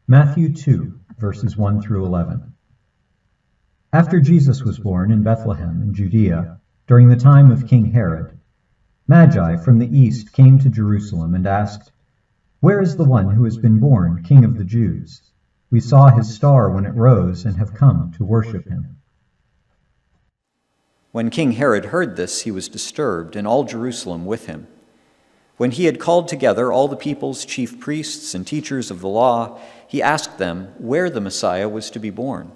Matthew 2, verses 1 through 11. After Jesus was born in Bethlehem in Judea, during the time of King Herod, Magi from the east came to Jerusalem and asked, "Where is the one who has been born, King of the Jews? We saw his star when it rose and have come to worship him." When King Herod heard this, he was disturbed, and all Jerusalem with him. When he had called together all the people's chief priests and teachers of the law, he asked them where the Messiah was to be born.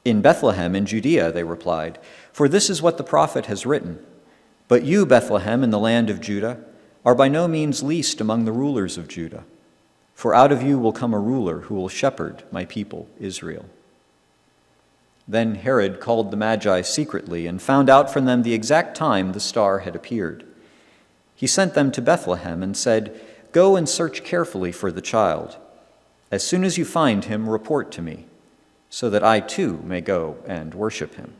"In Bethlehem in Judea," they replied, "for this is what the prophet has written. But you, Bethlehem, in the land of Judah, are by no means least among the rulers of Judah. For out of you will come a ruler who will shepherd my people Israel." Then Herod called the Magi secretly and found out from them the exact time the star had appeared. He sent them to Bethlehem and said, "Go and search carefully for the child. As soon as you find him, report to me, so that I too may go and worship him."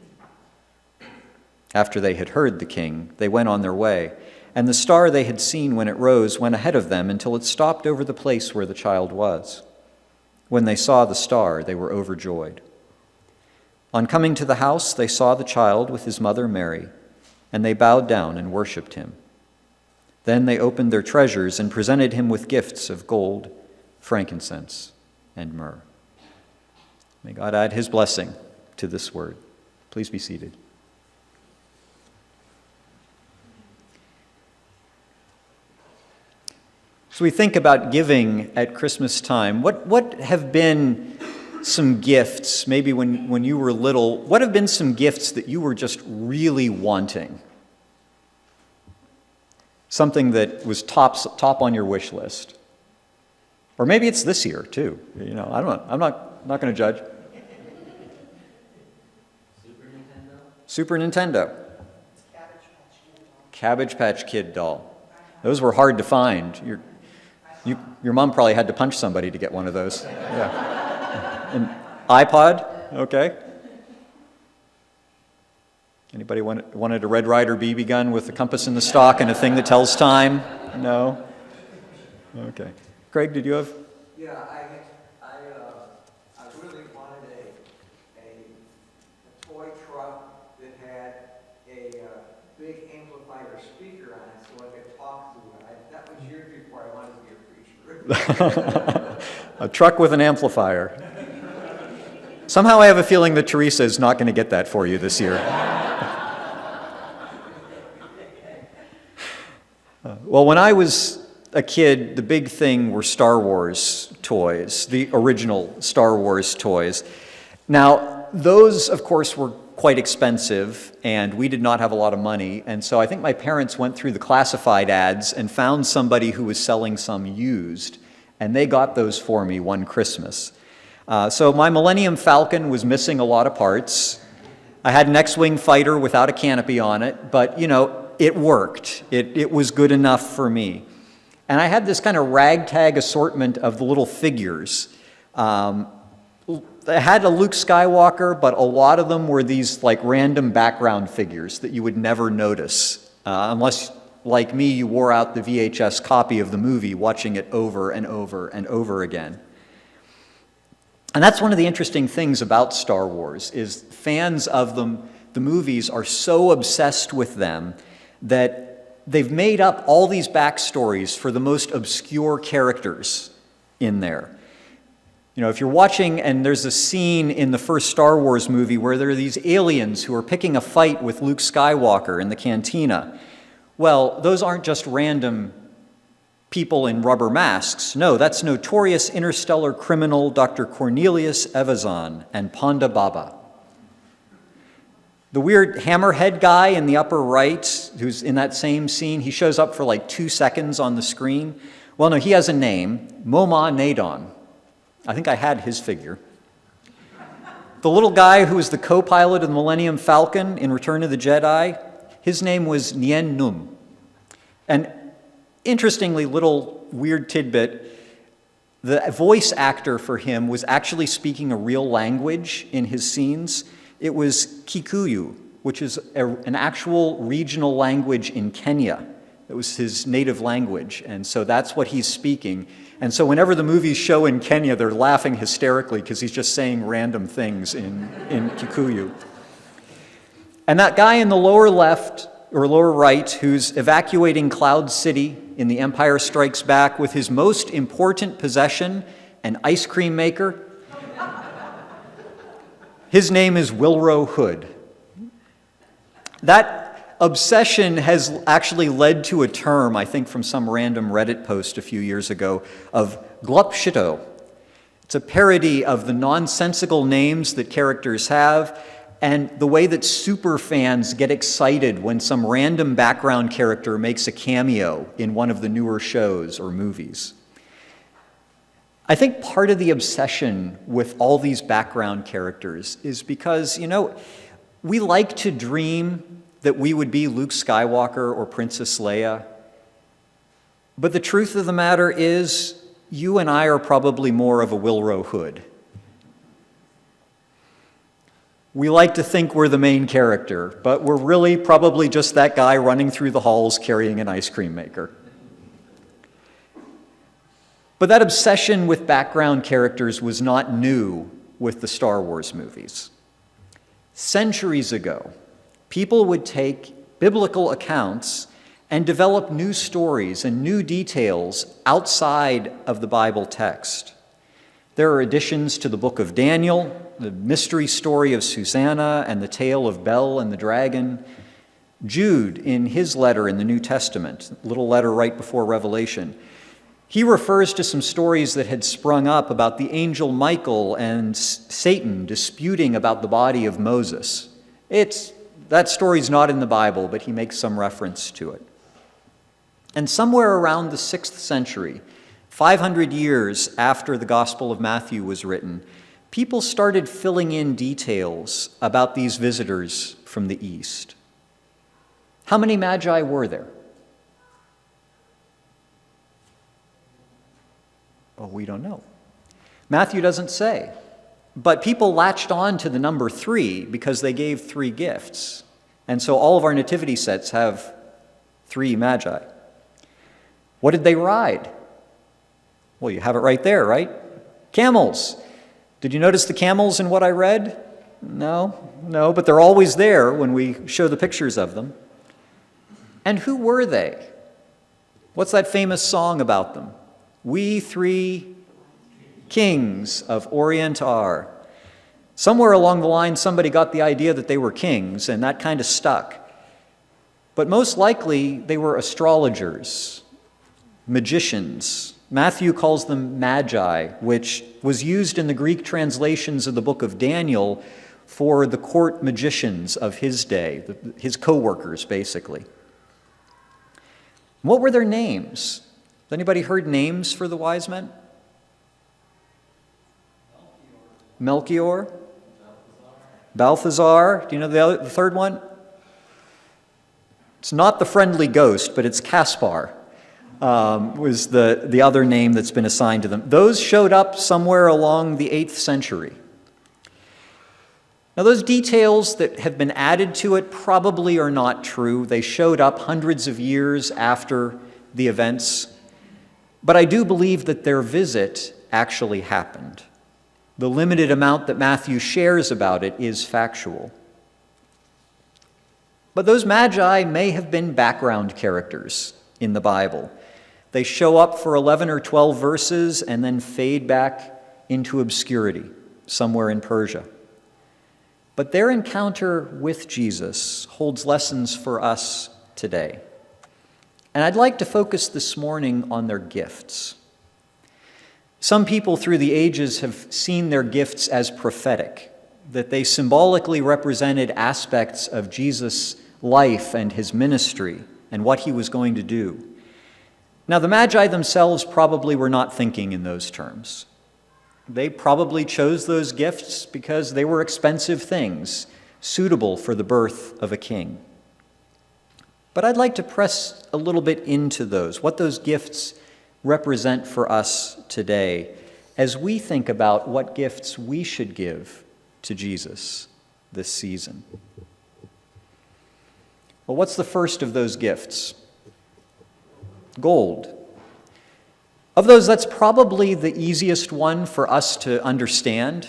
After they had heard the king, they went on their way, and the star they had seen when it rose went ahead of them until it stopped over the place where the child was. When they saw the star, they were overjoyed. On coming to the house, they saw the child with his mother Mary, and they bowed down and worshipped him. Then they opened their treasures and presented him with gifts of gold, frankincense, and myrrh. May God add his blessing to this word. Please be seated. So we think about giving at Christmas time. What have been some gifts, maybe when you were little, what have been some gifts that you were just really wanting? Something that was top on your wish list. Or maybe it's this year too. I don't know. I'm not going to judge. Super Nintendo. Cabbage Patch Kid doll. Those were hard to find. Your mom probably had to punch somebody to get one of those. Yeah. An iPod? Okay. Anybody wanted a Red Ryder BB gun with a compass in the stock and a thing that tells time? No? Okay. Craig, did you have? Yeah, I really wanted a toy truck that had a big amplifier speaker on it so I could talk to it. That was years before I wanted to be a preacher. A truck with an amplifier. Somehow I have a feeling that Teresa is not going to get that for you this year. Well, when I was a kid, the big thing were Star Wars toys, the original Star Wars toys. Now, those, of course, were quite expensive, and we did not have a lot of money, and so I think my parents went through the classified ads and found somebody who was selling some used, and they got those for me one Christmas. So my Millennium Falcon was missing a lot of parts. I had an X-Wing fighter without a canopy on it, but, it worked. It was good enough for me. And I had this kind of ragtag assortment of the little figures. I had a Luke Skywalker, but a lot of them were these like random background figures that you would never notice, unless, like me, you wore out the VHS copy of the movie, watching it over and over and over again. And that's one of the interesting things about Star Wars, is fans of them, the movies, are so obsessed with them that they've made up all these backstories for the most obscure characters in there. If you're watching and there's a scene in the first Star Wars movie where there are these aliens who are picking a fight with Luke Skywalker in the cantina, well, those aren't just random people in rubber masks. No, that's notorious interstellar criminal Dr. Cornelius Evazan and Ponda Baba. The weird hammerhead guy in the upper right, who's in that same scene, he shows up for like 2 seconds on the screen. Well, no, he has a name, Moma Nadon. I think I had his figure. The little guy who was the co-pilot of the Millennium Falcon in Return of the Jedi, his name was Nien Nunb. And interestingly, little weird tidbit, the voice actor for him was actually speaking a real language in his scenes. It was Kikuyu, which is an actual regional language in Kenya It was his native language, and so that's what he's speaking. And so whenever the movies show in Kenya, they're laughing hysterically because he's just saying random things in Kikuyu. And that guy in the lower left, or lower right, who's evacuating Cloud City in The Empire Strikes Back with his most important possession, an ice cream maker, his name is Wilro Hood. That obsession has actually led to a term, I think from some random Reddit post a few years ago, of glupshito. It's a parody of the nonsensical names that characters have and the way that super fans get excited when some random background character makes a cameo in one of the newer shows or movies. I think part of the obsession with all these background characters is because, we like to dream that we would be Luke Skywalker or Princess Leia. But the truth of the matter is, you and I are probably more of a Wilro Hood. We like to think we're the main character, but we're really probably just that guy running through the halls carrying an ice cream maker. But that obsession with background characters was not new with the Star Wars movies. Centuries ago, people would take biblical accounts and develop new stories and new details outside of the Bible text. There are additions to the book of Daniel, the mystery story of Susanna, and the tale of Bel and the dragon. Jude, in his letter in the New Testament, a little letter right before Revelation, he refers to some stories that had sprung up about the angel Michael and Satan disputing about the body of Moses. That story's not in the Bible, but he makes some reference to it. And somewhere around the 6th century, 500 years after the Gospel of Matthew was written, people started filling in details about these visitors from the East. How many magi were there? Oh, we don't know. Matthew doesn't say. But people latched on to the number 3 because they gave 3 gifts. And so all of our nativity sets have 3 magi. What did they ride? Well, you have it right there, right? Camels. Did you notice the camels in what I read? No, but they're always there when we show the pictures of them. And who were they? What's that famous song about them? We 3 kings of Orient are. Somewhere along the line, somebody got the idea that they were kings, and that kind of stuck. But most likely, they were astrologers, magicians. Matthew calls them magi, which was used in the Greek translations of the book of Daniel for the court magicians of his day, his co-workers, basically. What were their names? Has anybody heard names for the wise men? Melchior? Balthazar? Do you know the third one? It's not the friendly ghost, but it's Caspar, was the other name that's been assigned to them. Those showed up somewhere along the 8th century. Now, those details that have been added to it probably are not true. They showed up hundreds of years after the events. But I do believe that their visit actually happened. The limited amount that Matthew shares about it is factual. But those magi may have been background characters in the Bible. They show up for 11 or 12 verses and then fade back into obscurity somewhere in Persia. But their encounter with Jesus holds lessons for us today. And I'd like to focus this morning on their gifts. Some people through the ages have seen their gifts as prophetic, that they symbolically represented aspects of Jesus' life and his ministry and what he was going to do. Now, the Magi themselves probably were not thinking in those terms. They probably chose those gifts because they were expensive things, suitable for the birth of a king. But I'd like to press a little bit into those, what those gifts represent for us today as we think about what gifts we should give to Jesus this season. Well, what's the first of those gifts? gold. Of those, that's probably the easiest one for us to understand.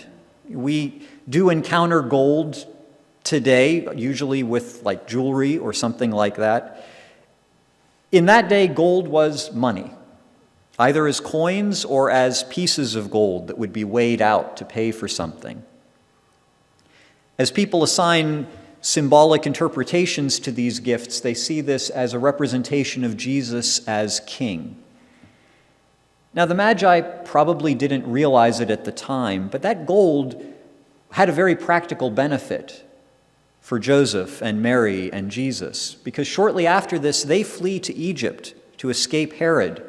We do encounter gold today, usually with like jewelry or something like that. In that day, gold was money, either as coins or as pieces of gold that would be weighed out to pay for something. As people assign symbolic interpretations to these gifts, they see this as a representation of Jesus as king. Now, the Magi probably didn't realize it at the time, but that gold had a very practical benefit for Joseph and Mary and Jesus, because shortly after this, they flee to Egypt to escape Herod.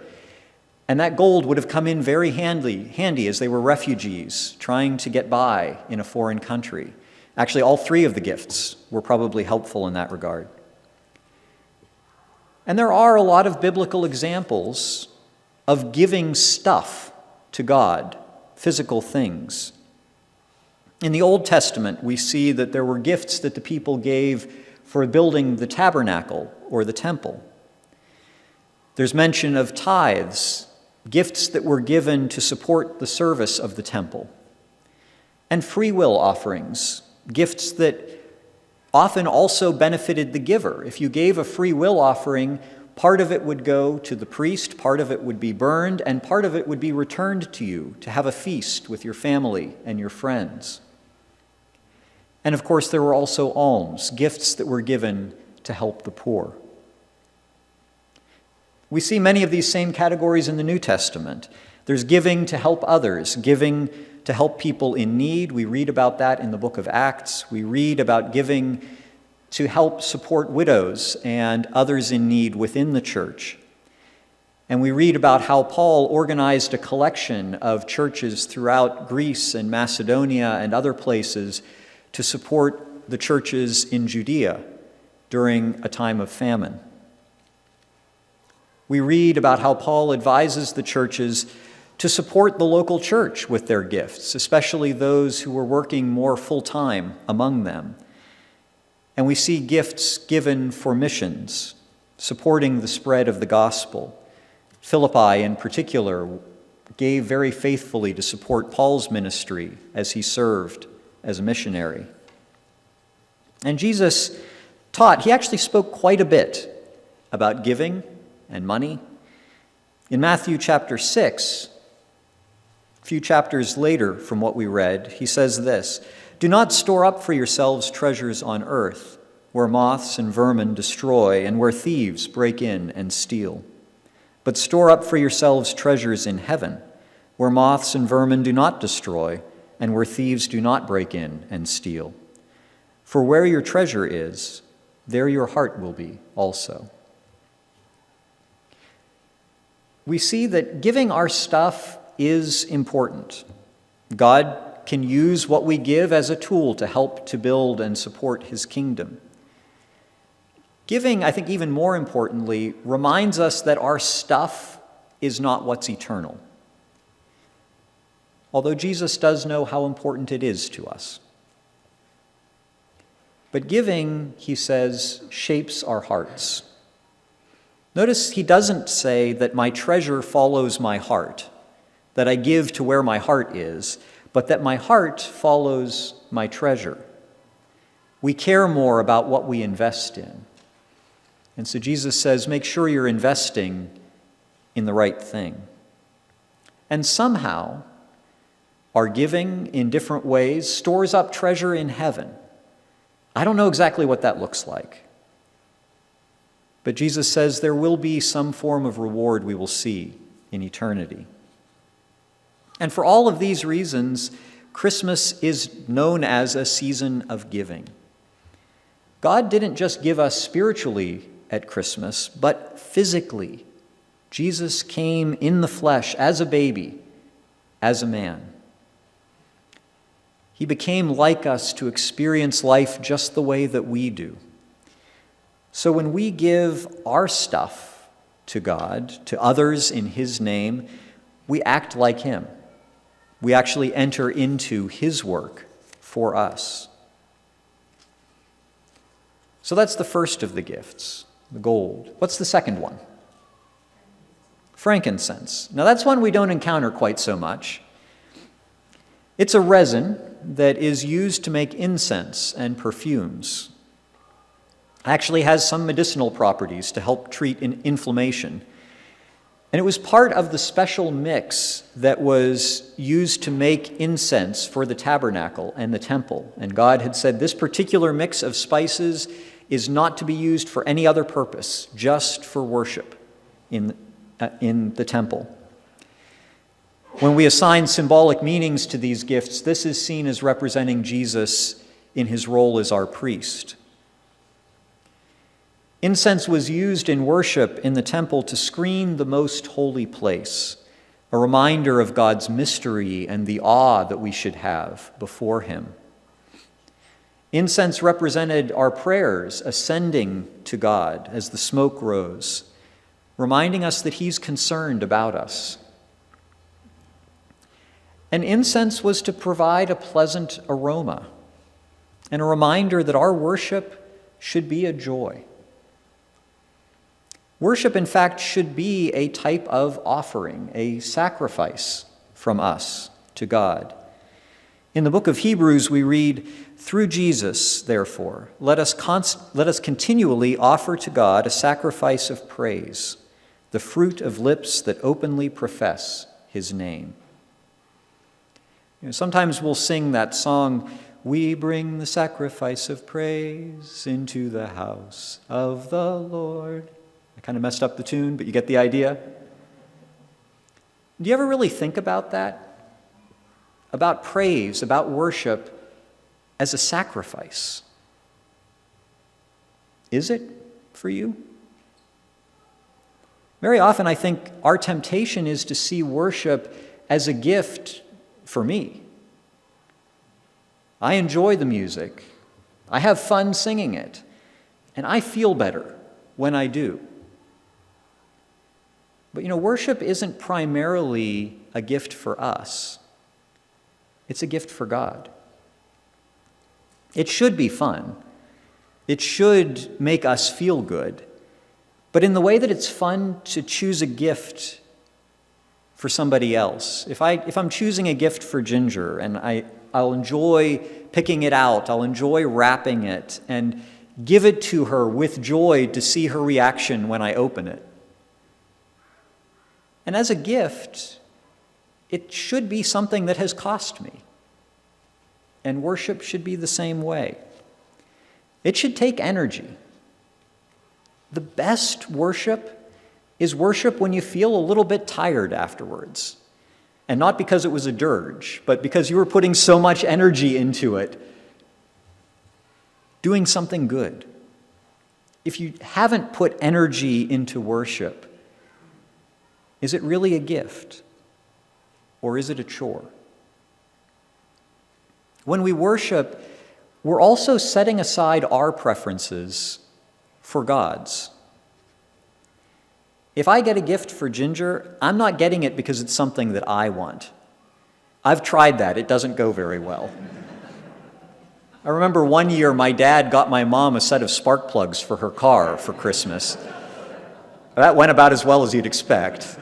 And that gold would have come in very handy as they were refugees trying to get by in a foreign country. Actually, all three of the gifts were probably helpful in that regard. And there are a lot of biblical examples of giving stuff to God, physical things. In the Old Testament, we see that there were gifts that the people gave for building the tabernacle or the temple. There's mention of tithes, gifts that were given to support the service of the temple, and free will offerings, gifts that often also benefited the giver. If you gave a free will offering, part of it would go to the priest, part of it would be burned, and part of it would be returned to you to have a feast with your family and your friends. And of course, there were also alms, gifts that were given to help the poor. We see many of these same categories in the New Testament. There's giving to help others, giving to help people in need. We read about that in the book of Acts. We read about giving to help support widows and others in need within the church. And we read about how Paul organized a collection of churches throughout Greece and Macedonia and other places to support the churches in Judea during a time of famine. We read about how Paul advises the churches to support the local church with their gifts, especially those who were working more full-time among them. And we see gifts given for missions, supporting the spread of the gospel. Philippi, in particular, gave very faithfully to support Paul's ministry as he served as a missionary. And Jesus taught, he actually spoke quite a bit about giving and money. In Matthew chapter 6, a few chapters later from what we read, he says this, "Do not store up for yourselves treasures on earth, where moths and vermin destroy and where thieves break in and steal. But store up for yourselves treasures in heaven, where moths and vermin do not destroy and where thieves do not break in and steal. For where your treasure is, there your heart will be also." We see that giving our stuff is important. God can use what we give as a tool to help to build and support his kingdom. Giving, I think even more importantly, reminds us that our stuff is not what's eternal. Although Jesus does know how important it is to us. But giving, he says, shapes our hearts. Notice he doesn't say that my treasure follows my heart, that I give to where my heart is, but that my heart follows my treasure. We care more about what we invest in. And so Jesus says, make sure you're investing in the right thing. And somehow, our giving in different ways stores up treasure in heaven. I don't know exactly what that looks like. But Jesus says there will be some form of reward we will see in eternity. And for all of these reasons, Christmas is known as a season of giving. God didn't just give us spiritually at Christmas, but physically. Jesus came in the flesh as a baby, as a man. He became like us to experience life just the way that we do. So when we give our stuff to God, to others in his name, we act like him. We actually enter into his work for us. So that's the first of the gifts, the gold. What's the second one? frankincense. Now that's one we don't encounter quite so much. It's a resin that is used to make incense and perfumes. It actually has some medicinal properties to help treat inflammation. And it was part of the special mix that was used to make incense for the tabernacle and the temple. And God had said this particular mix of spices is not to be used for any other purpose, just for worship in the temple. When we assign symbolic meanings to these gifts, this is seen as representing Jesus in his role as our priest. Incense was used in worship in the temple to screen the most holy place, a reminder of God's mystery and the awe that we should have before him. Incense represented our prayers ascending to God as the smoke rose, reminding us that he's concerned about us. And incense was to provide a pleasant aroma and a reminder that our worship should be a joy. Worship, in fact, should be a type of offering, a sacrifice from us to God. In the book of Hebrews, we read, "Through Jesus, therefore, let us continually offer to God a sacrifice of praise, the fruit of lips that openly profess his name." Sometimes we'll sing that song, "We bring the sacrifice of praise into the house of the Lord." I kind of messed up the tune, but you get the idea. Do you ever really think about that? About praise, about worship as a sacrifice? Is it for you? Very often I think our temptation is to see worship as a gift for me. I enjoy the music. I have fun singing it. And I feel better when I do. But worship isn't primarily a gift for us. It's a gift for God. It should be fun. It should make us feel good. But in the way that it's fun to choose a gift for somebody else. If I'm choosing a gift for Ginger and I'll enjoy picking it out, I'll enjoy wrapping it and give it to her with joy to see her reaction when I open it. And as a gift, it should be something that has cost me. And worship should be the same way. It should take energy. The best worship is worship when you feel a little bit tired afterwards. And not because it was a dirge, but because you were putting so much energy into it, doing something good. If you haven't put energy into worship, is it really a gift? Or is it a chore? When we worship, we're also setting aside our preferences for God's. If I get a gift for Ginger, I'm not getting it because it's something that I want. I've tried that. It doesn't go very well. I remember one year my dad got my mom a set of spark plugs for her car for Christmas. That went about as well as you'd expect.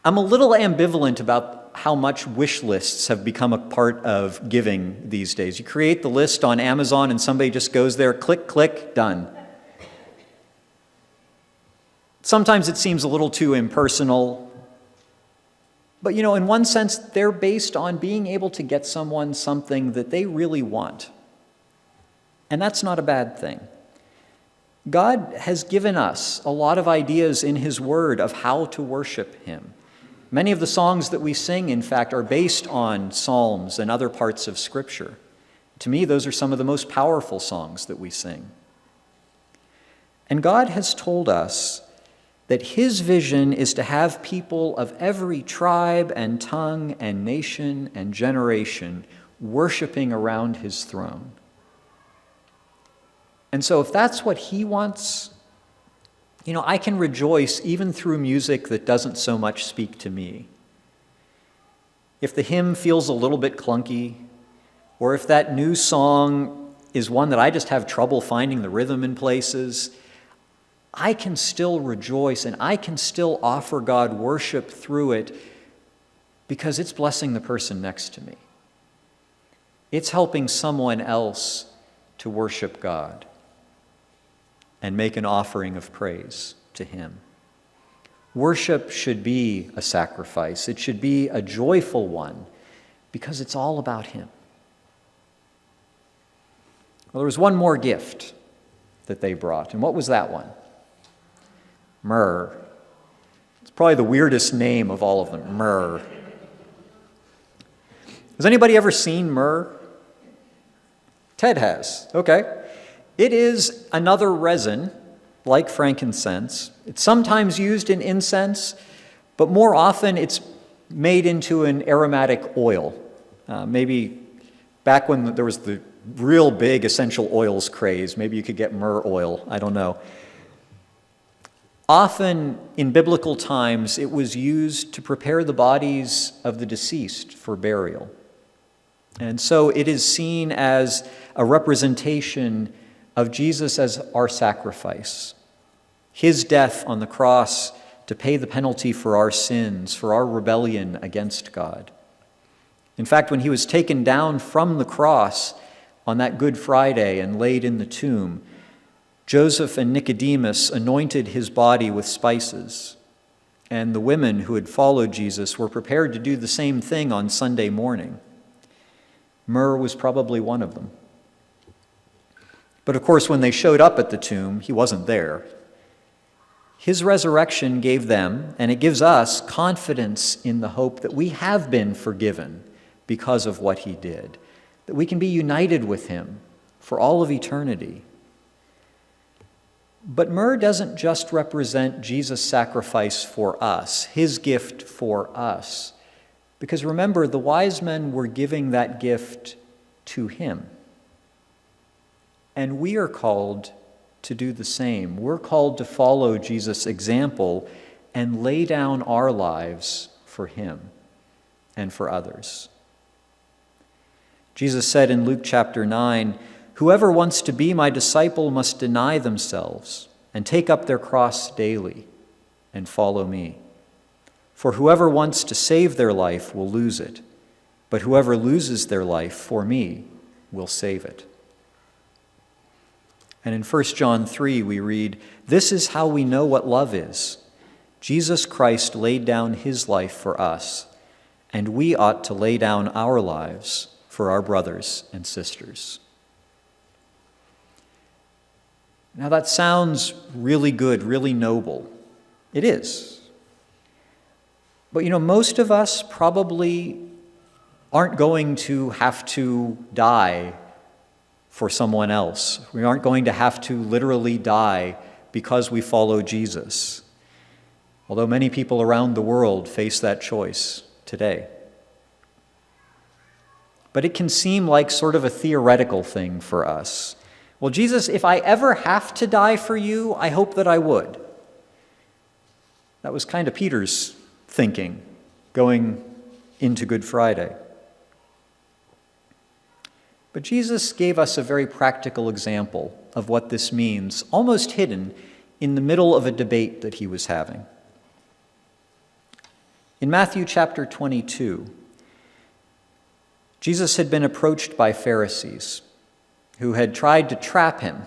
I'm a little ambivalent about how much wish lists have become a part of giving these days. You create the list on Amazon and somebody just goes there, click, click, done. Sometimes it seems a little too impersonal. But in one sense, they're based on being able to get someone something that they really want. And that's not a bad thing. God has given us a lot of ideas in his word of how to worship him. Many of the songs that we sing, in fact, are based on Psalms and other parts of Scripture. To me, those are some of the most powerful songs that we sing. And God has told us that his vision is to have people of every tribe and tongue and nation and generation worshiping around his throne. And so if that's what he wants, I can rejoice even through music that doesn't so much speak to me. If the hymn feels a little bit clunky, or if that new song is one that I just have trouble finding the rhythm in places, I can still rejoice and I can still offer God worship through it because it's blessing the person next to me. It's helping someone else to worship God and make an offering of praise to Him. Worship should be a sacrifice. It should be a joyful one because it's all about Him. Well, there was one more gift that they brought, and what was that one? Myrrh. It's probably the weirdest name of all of them, myrrh. Has anybody ever seen myrrh? Ted has. Okay. It is another resin, like frankincense. It's sometimes used in incense, but more often it's made into an aromatic oil. Maybe back when there was the real big essential oils craze, maybe you could get myrrh oil, I don't know. Often in biblical times, it was used to prepare the bodies of the deceased for burial. And so it is seen as a representation of Jesus as our sacrifice, His death on the cross to pay the penalty for our sins, for our rebellion against God. In fact, when He was taken down from the cross on that Good Friday and laid in the tomb, Joseph and Nicodemus anointed His body with spices, and the women who had followed Jesus were prepared to do the same thing on Sunday morning. Myrrh was probably one of them. But of course, when they showed up at the tomb, He wasn't there. His resurrection gave them, and it gives us, confidence in the hope that we have been forgiven because of what He did, that we can be united with Him for all of eternity. But myrrh doesn't just represent Jesus' sacrifice for us, His gift for us. Because remember, the wise men were giving that gift to Him. And we are called to do the same. We're called to follow Jesus' example and lay down our lives for Him and for others. Jesus said in Luke chapter 9, "Whoever wants to be my disciple must deny themselves and take up their cross daily and follow me. For whoever wants to save their life will lose it, but whoever loses their life for me will save it." And in 1 John 3 we read, "This is how we know what love is. Jesus Christ laid down His life for us, and we ought to lay down our lives for our brothers and sisters." Now that sounds really good, really noble. It is. But most of us probably aren't going to have to die for someone else. We aren't going to have to literally die because we follow Jesus, although many people around the world face that choice today. But it can seem like sort of a theoretical thing for us. Well, Jesus, if I ever have to die for you, I hope that I would. That was kind of Peter's thinking going into Good Friday. But Jesus gave us a very practical example of what this means, almost hidden in the middle of a debate that He was having. In Matthew chapter 22, Jesus had been approached by Pharisees who had tried to trap Him.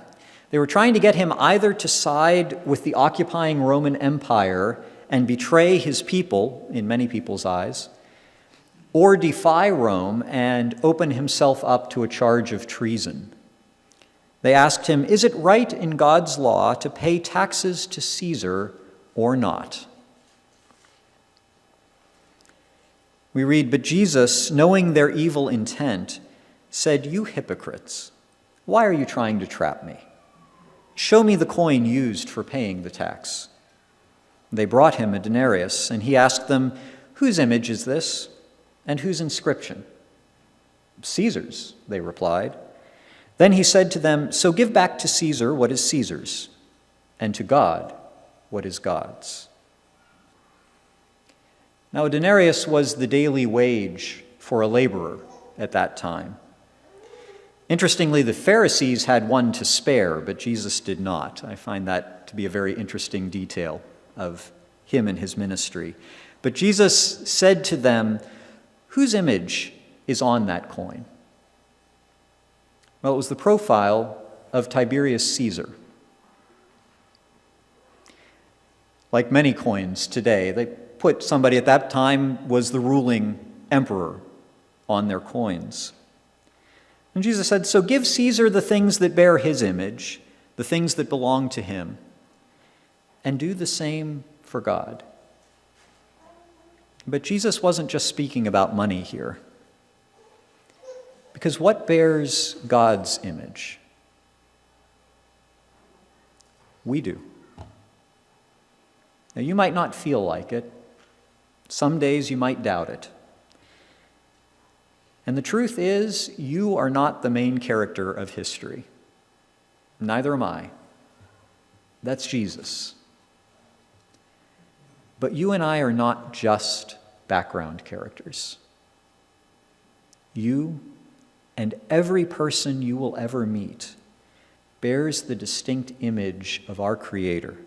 They were trying to get Him either to side with the occupying Roman Empire and betray His people, in many people's eyes, or defy Rome and open Himself up to a charge of treason. They asked Him, "Is it right in God's law to pay taxes to Caesar or not?" We read, "But Jesus, knowing their evil intent, said, 'You hypocrites, why are you trying to trap me? Show me the coin used for paying the tax.' They brought Him a denarius, and He asked them, 'Whose image is this, and whose inscription?' 'Caesar's,' they replied. Then He said to them, 'So give back to Caesar what is Caesar's, and to God what is God's.'" Now, a denarius was the daily wage for a laborer at that time. Interestingly, the Pharisees had one to spare, but Jesus did not. I find that to be a very interesting detail of him and his ministry. But Jesus said to them, "Whose image is on that coin?" Well, it was the profile of Tiberius Caesar. Like many coins today, they put somebody at that time was the ruling emperor on their coins. And Jesus said, "So give Caesar the things that bear his image, the things that belong to him, and do the same for God." But Jesus wasn't just speaking about money here. Because what bears God's image? We do. Now, you might not feel like it. Some days you might doubt it. And the truth is, you are not the main character of history. Neither am I. That's Jesus. But you and I are not just background characters. You and every person you will ever meet bears the distinct image of our Creator.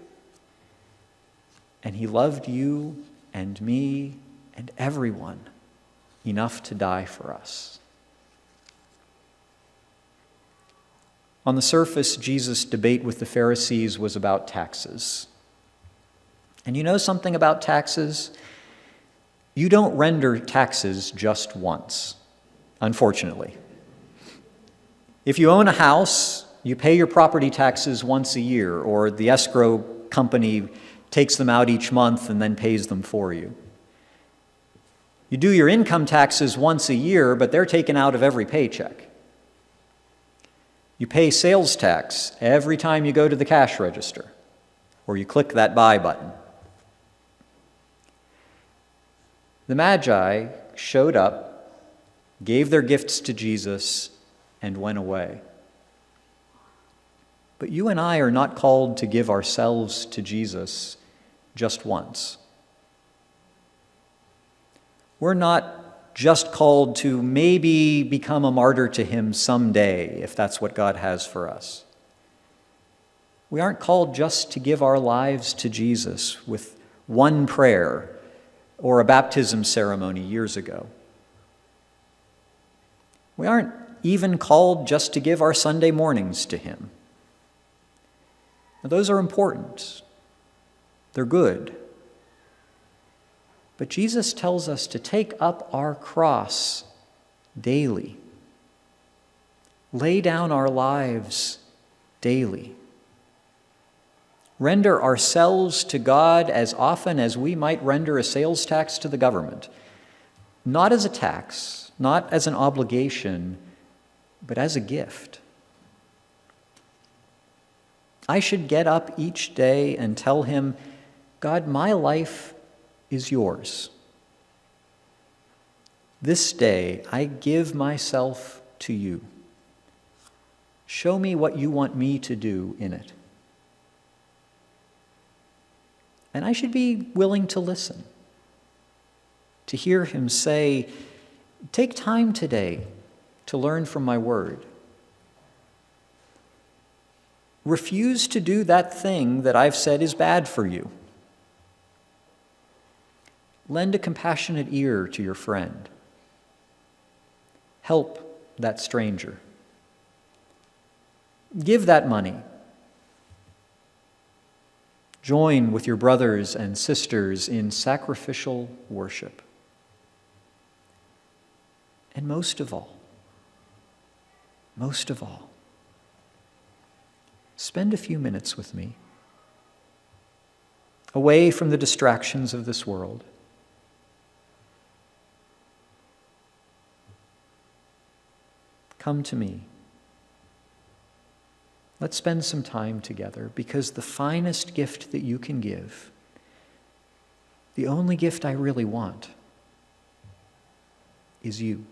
And he loved you and me and everyone enough to die for us. On the surface, Jesus' debate with the Pharisees was about taxes. And you know something about taxes? You don't render taxes just once, unfortunately. If you own a house, you pay your property taxes once a year, or the escrow company takes them out each month and then pays them for you. You do your income taxes once a year, but they're taken out of every paycheck. You pay sales tax every time you go to the cash register, or you click that buy button. The Magi showed up, gave their gifts to Jesus, and went away. But you and I are not called to give ourselves to Jesus just once. We're not just called to maybe become a martyr to him someday, if that's what God has for us. We aren't called just to give our lives to Jesus with one prayer or a baptism ceremony years ago. We aren't even called just to give our Sunday mornings to him. Now, those are important. They're good. But Jesus tells us to take up our cross daily. Lay down our lives daily. Render ourselves to God as often as we might render a sales tax to the government. Not as a tax, not as an obligation, but as a gift. I should get up each day and tell him, God, my life is yours. This day I give myself to you. Show me what you want me to do in it. And I should be willing to listen, to hear him say, take time today to learn from my word. Refuse to do that thing that I've said is bad for you. Lend a compassionate ear to your friend. Help that stranger. Give that money. Join with your brothers and sisters in sacrificial worship. And most of all, spend a few minutes with me, away from the distractions of this world. Come to me. Let's spend some time together, because the finest gift that you can give, the only gift I really want, is you.